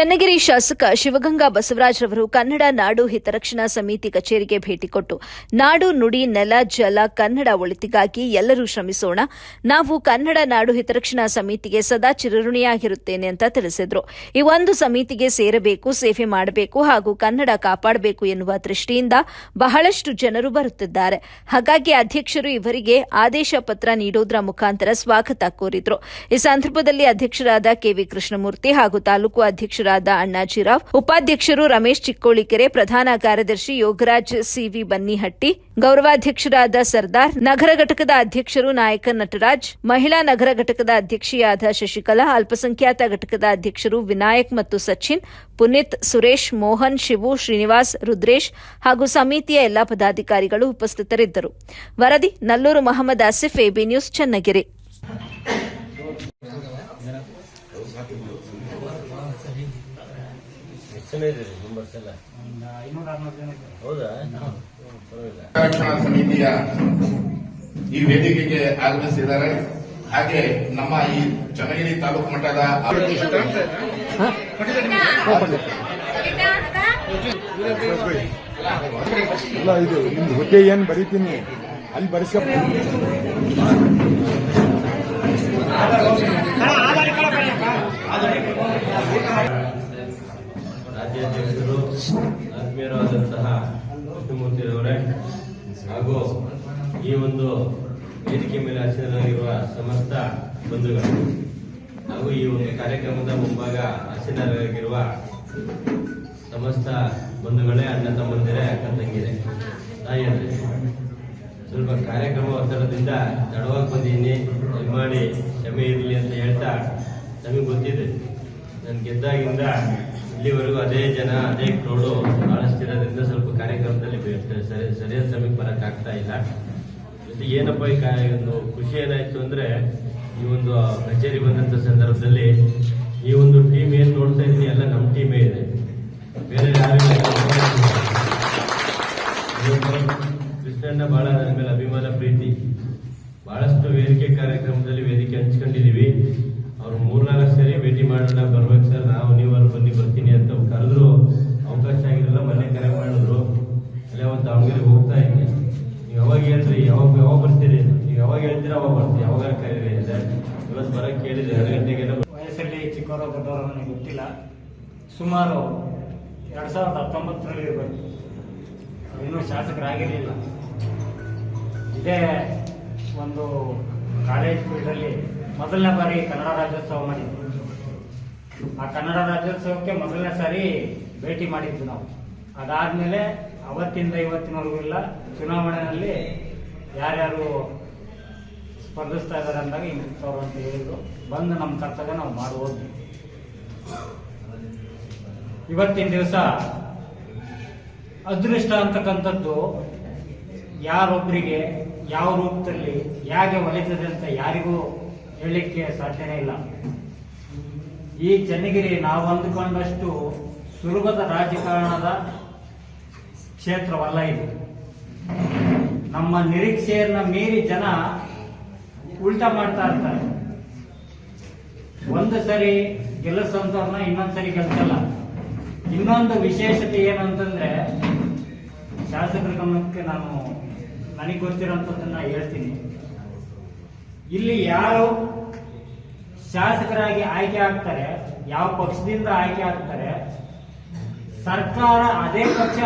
ಚನ್ನಗಿರಿ ಶಾಸಕ ಶಿವಗಂಗಾ ಬಸವರಾಜರವರು ಕನ್ನಡ ನಾಡು ಹಿತರಕ್ಷಣಾ ಸಮಿತಿ ಕಚೇರಿಗೆ ಭೇಟಿ ಕೊಟ್ಟು ನಾಡು ನುಡಿ ನೆಲ ಜಲ ಕನ್ನಡ ಒಳಿತಿಗಾಗಿ ಎಲ್ಲರೂ ಶ್ರಮಿಸೋಣ, ನಾವು ಕನ್ನಡ ನಾಡು ಹಿತರಕ್ಷಣಾ ಸಮಿತಿಗೆ ಸದಾ ಚಿರಋಣಿಯಾಗಿರುತ್ತೇನೆ ಅಂತ ತಿಳಿಸಿದರು. ಈ ಒಂದು ಸಮಿತಿಗೆ ಸೇರಬೇಕು, ಸೇವೆ ಮಾಡಬೇಕು ಹಾಗೂ ಕನ್ನಡ ಕಾಪಾಡಬೇಕು ಎನ್ನುವ ದೃಷ್ಟಿಯಿಂದ ಬಹಳಷ್ಟು ಜನರು ಬರುತ್ತಿದ್ದಾರೆ. ಹಾಗಾಗಿ ಅಧ್ಯಕ್ಷರು ಇವರಿಗೆ ಆದೇಶ ಪತ್ರ ನೀಡುವುದರ ಮುಖಾಂತರ ಸ್ವಾಗತ ಕೋರಿದರು. ಈ ಸಂದರ್ಭದಲ್ಲಿ ಅಧ್ಯಕ್ಷರಾದ ಕೆವಿ ಕೃಷ್ಣಮೂರ್ತಿ ಹಾಗೂ ತಾಲೂಕು ಅಧ್ಯಕ್ಷರಾದ ಅಣ್ಣಾಜಿರಾವ್, ಉಪಾಧ್ಯಕ್ಷರು ರಮೇಶ್ ಚಿಕ್ಕೋಳಿಕೆರೆ, ಪ್ರಧಾನ ಕಾರ್ಯದರ್ಶಿ ಯೋಗರಾಜ್ ಸಿವಿ ಬನ್ನಿಹಟ್ಟಿ, ಗೌರವಾಧ್ಯಕ್ಷರಾದ ಸರ್ದಾರ್, ನಗರ ಘಟಕದ ಅಧ್ಯಕ್ಷರು ನಾಯಕ ನಟರಾಜ್, ಮಹಿಳಾ ನಗರ ಘಟಕದ ಅಧ್ಯಕ್ಷೆಯಾದ ಶಶಿಕಲಾ, ಅಲ್ಪಸಂಖ್ಯಾತ ಘಟಕದ ಅಧ್ಯಕ್ಷರು ವಿನಾಯಕ್ ಮತ್ತು ಸಚಿನ್, ಪುನೀತ್, ಸುರೇಶ್, ಮೋಹನ್, ಶಿವು, ಶ್ರೀನಿವಾಸ್, ರುದ್ರೇಶ್ ಹಾಗೂ ಸಮಿತಿಯ ಎಲ್ಲಾ ಪದಾಧಿಕಾರಿಗಳು ಉಪಸ್ಥಿತರಿದ್ದರು. ವರದಿ ನಲ್ಲೂರು ಮಹಮ್ಮದ್ ಆಸಿಫ್, ಎಬಿ ನ್ಯೂಸ್, ಚನ್ನಗಿರಿ. ರಕ್ಷಣಾ ಸಮಿತಿಯ ಈ ವೇದಿಕೆಗೆ ಆಗಮಿಸಿದ್ದಾರೆ. ಹಾಗೆ ನಮ್ಮ ಈ ಚನ್ನಗಿರಿ ತಾಲೂಕು ಮಟ್ಟದ ಇದು ನಿಮ್ದು ಹುದ್ದೆ ಏನ್ ಬರೀತೀನಿ ಅಲ್ಲಿ ಬರೆಸ ರಾಜ್ಯಾಧ್ಯಕ್ಷರು ಆತ್ಮೀಯರಾದಂತಹ ಕೃಷ್ಣಮೂರ್ತಿಯವರೇ ಹಾಗೂ ಈ ಒಂದು ವೇದಿಕೆ ಮೇಲೆ ಆಸೀನರಾಗಿರುವ ಸಮಸ್ತ ಬಂಧುಗಳು ಹಾಗೂ ಈ ಒಂದು ಕಾರ್ಯಕ್ರಮದ ಮುಂಭಾಗ ಆಸೀನರಾಗಿರುವ ಸಮಸ್ತ ಬಂಧುಗಳೇ, ಅಣ್ಣ ತಮ್ಮಂದಿರೇ, ಅಕ್ಕ ತಂಗಿರೇ, ತಾಯಿಯರೇ, ಸ್ವಲ್ಪ ಕಾರ್ಯಕ್ರಮ ಒತ್ತಡದಿಂದ ತಡವಾಗಿ ಬಂದಿದ್ದೀನಿ, ದಯಮಾಡಿ ಕ್ಷಮೆ ಇರಲಿ ಅಂತ ಹೇಳ್ತಾ, ನಮಗೆ ಗೊತ್ತಿದೆ ನಾನು ಗೆದ್ದಾಗಿಂದ ಇಲ್ಲಿವರೆಗೂ ಅದೇ ಜನ ಅದೇ ಕ್ರೌಡು ಬಹಳಷ್ಟಿರೋದ್ರಿಂದ ಸ್ವಲ್ಪ ಕಾರ್ಯಕ್ರಮದಲ್ಲಿ ಸರಿಯಾದ ಸಮಯಕ್ಕೆ ಬರೋಕ್ಕಾಗ್ತಾ ಇಲ್ಲ. ಜೊತೆಗೆ ಏನಪ್ಪ ಈ ಒಂದು ಖುಷಿ ಏನಾಯ್ತು ಅಂದ್ರೆ, ಈ ಒಂದು ಕಚೇರಿ ಬಂದಂತ ಸಂದರ್ಭದಲ್ಲಿ ಈ ಒಂದು ಟೀಮ್ ಏನ್ ನೋಡ್ತಾ ಇದ್ದೀನಿ ಎಲ್ಲ ನಮ್ಮ ಟೀಮೇ ಇದೆ, ಬೇರೆ ಯಾರು ಕೃಷ್ಣಣ್ಣ ಬಹಳ ನನ್ನ ಮೇಲೆ ಅಭಿಮಾನ ಪ್ರೀತಿ, ಬಹಳಷ್ಟು ವೇದಿಕೆ ಕಾರ್ಯಕ್ರಮದಲ್ಲಿ ವೇದಿಕೆ ಹಂಚ್ಕೊಂಡಿದೀವಿ. ಅವ್ರು 3-4 ಸರಿ ಭೇಟಿ ಮಾಡೋಣ, ಬರ್ಬೇಕು ಸರ್, ನಾವು ನೀವರು ಬರ್ತೀನಿ ಅಂತ ಕರೆದ್ರು, ಅವಕಾಶ ಆಗಿರಲ್ಲ. ಮೊನ್ನೆ ಕರೆ ಮಾಡಿದ್ರು, ಅಲ್ಲೇ ಒಂದು ದಾವಣಗೆರೆಗೆ ಹೋಗ್ತಾ ಇದ್ದೆ. ನೀವು ಯಾವಾಗ ಹೇಳ್ರಿ, ಯಾವಾಗ ಬರ್ತೀರಿ, ನೀವು ಯಾವಾಗ ಹೇಳ್ತೀರ ಅವಾಗ ಬರ್ತೀವಿ, ಯಾವಾಗ ಕರೀರಿ ಇದೆ. ಇವತ್ತು ಬರಕ್ಕೆ ಕೇಳಿದ್ರೆ 2 ಗಂಟೆಗೆ. ವಯಸ್ಸಲ್ಲಿ ಚಿಕ್ಕವರ ದೊಡ್ಡವರು ನನಗೆ ಗೊತ್ತಿಲ್ಲ, ಸುಮಾರು 2019ರಲ್ಲಿ ಇರಬೇಕು, ಇನ್ನೂ ಶಾಸಕರಾಗಿರಲಿಲ್ಲ. ಇದೇ ಒಂದು ಕಾಲೇಜ್ ಫೀಲ್ಡಲ್ಲಿ ಮೊದಲನೇ ಬಾರಿ ಕನ್ನಡ ರಾಜ್ಯೋತ್ಸವ ಮಾಡಿದ್ವಿ. ಆ ಕನ್ನಡ ರಾಜ್ಯೋತ್ಸವಕ್ಕೆ ಮೊದಲನೇ ಸಾರಿ ಭೇಟಿ ಮಾಡಿದ್ವಿ ನಾವು. ಅದಾದ್ಮೇಲೆ ಅವತ್ತಿಂದ ಇವತ್ತಿನವರೆಗೂ ಇಲ್ಲ, ಚುನಾವಣೆಯಲ್ಲಿ ಯಾರ್ಯಾರು ಸ್ಪರ್ಧಿಸ್ತಾ ಇದ್ದಾರೆ ಅಂದಾಗ ಇಂಥವ್ರು ಅಂತ ಹೇಳಿದ್ರು, ಬಂದು ನಮ್ಮ ಕರ್ತವ್ಯ ನಾವು ಮಾಡಿ ಹೋದ್ವಿ. ಇವತ್ತಿನ ದಿವಸ ಅದೃಷ್ಟ ಅಂತಕ್ಕಂಥದ್ದು ಯಾರೊಬ್ಬರಿಗೆ ಯಾವ ರೂಪದಲ್ಲಿ ಹೇಗೆ ಒಲಿತದೆ ಅಂತ ಯಾರಿಗೂ ಹೇಳಲಿಕ್ಕೆ ಸಾಧ್ಯನೇ ಇಲ್ಲ. ಈ ಚನ್ನಗಿರಿ ನಾವು ಅಂದುಕೊಂಡಷ್ಟು ಸುಲಭದ ರಾಜಕಾರಣದ ಕ್ಷೇತ್ರವಲ್ಲ ಇದು. ನಮ್ಮ ನಿರೀಕ್ಷೆಯನ್ನ ಮೀರಿ ಜನ ಉಲ್ಟಾ ಮಾಡ್ತಾ ಇರ್ತಾರೆ. ಒಂದು ಸರಿ ಗೆಲ್ಲಿಸೋಂಥವ್ರನ್ನ ಇನ್ನೊಂದು ಸರಿ ಗೆಲ್ಸಲ್ಲ. ಇನ್ನೊಂದು ವಿಶೇಷತೆ ಏನು ಅಂತಂದ್ರೆ, ಶಾಸಕರ ಗಮನಕ್ಕೆ ನನಗೆ ಗೊತ್ತಿರೋಂಥದ್ದನ್ನ ಹೇಳ್ತೀನಿ. ಇಲ್ಲಿ ಯಾರು ಶಾಸಕರಾಗಿ ಆಯ್ಕೆ ಆಗ್ತಾರೆ, ಯಾವ ಪಕ್ಷದಿಂದ ಆಯ್ಕೆ ಆಗ್ತಾರೆ, ಸರ್ಕಾರ ಅದೇ ಪಕ್ಷ